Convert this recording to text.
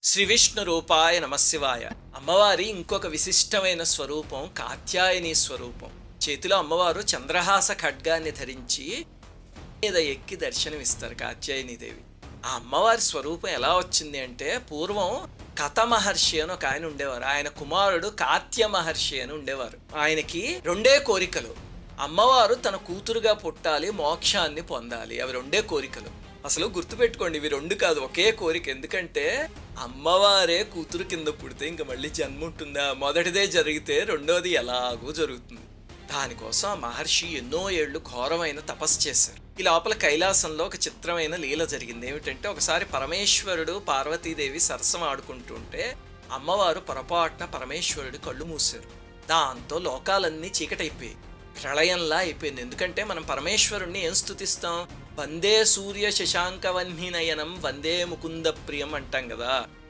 శ్రీ విష్ణు రూపాయ నమశివాయ. అమ్మవారి ఇంకొక విశిష్టమైన స్వరూపం కాత్యాయని స్వరూపం. చేతిలో అమ్మవారు చంద్రహాస ఖడ్గాన్ని ధరించి మీద ఎక్కి దర్శనమిస్తారు కాత్యాయనీదేవి. ఆ అమ్మవారి స్వరూపం ఎలా వచ్చింది అంటే, పూర్వం కథ మహర్షి అని ఒక ఆయన ఉండేవారు. ఆయన కుమారుడు కాత్య మహర్షి అని ఉండేవారు. ఆయనకి రెండే కోరికలు: అమ్మవారు తన కూతురుగా పుట్టాలి, మోక్షాన్ని పొందాలి. అవి రెండే కోరికలు. అసలు గుర్తుపెట్టుకోండి, ఇవి రెండు కాదు, ఒకే కోరిక. ఎందుకంటే అమ్మవారే కూతురు కింద పుడితే ఇంక మళ్ళీ జన్మ ఉంటుందా? మొదటిదే జరిగితే రెండోది ఎలాగో జరుగుతుంది. దానికోసం ఆ మహర్షి ఎన్నో ఏళ్లు ఘోరమైన తపస్సు చేశారు. ఈ లోపల కైలాసంలో ఒక చిత్రమైన లీల జరిగింది. ఏమిటంటే, ఒకసారి పరమేశ్వరుడు పార్వతీదేవి సరసం ఆడుకుంటుంటే అమ్మవారు పొరపాటున పరమేశ్వరుడి కళ్ళు మూశారు. దాంతో లోకాలన్నీ చీకటైపోయాయి, ప్రళయంలా అయిపోయింది. ఎందుకంటే మనం పరమేశ్వరుణ్ణి ఏం స్తుతిస్తాం? వందే సూర్య శశాంకవన్నినయనం వందే ముకుంద ప్రియం అంటాం కదా.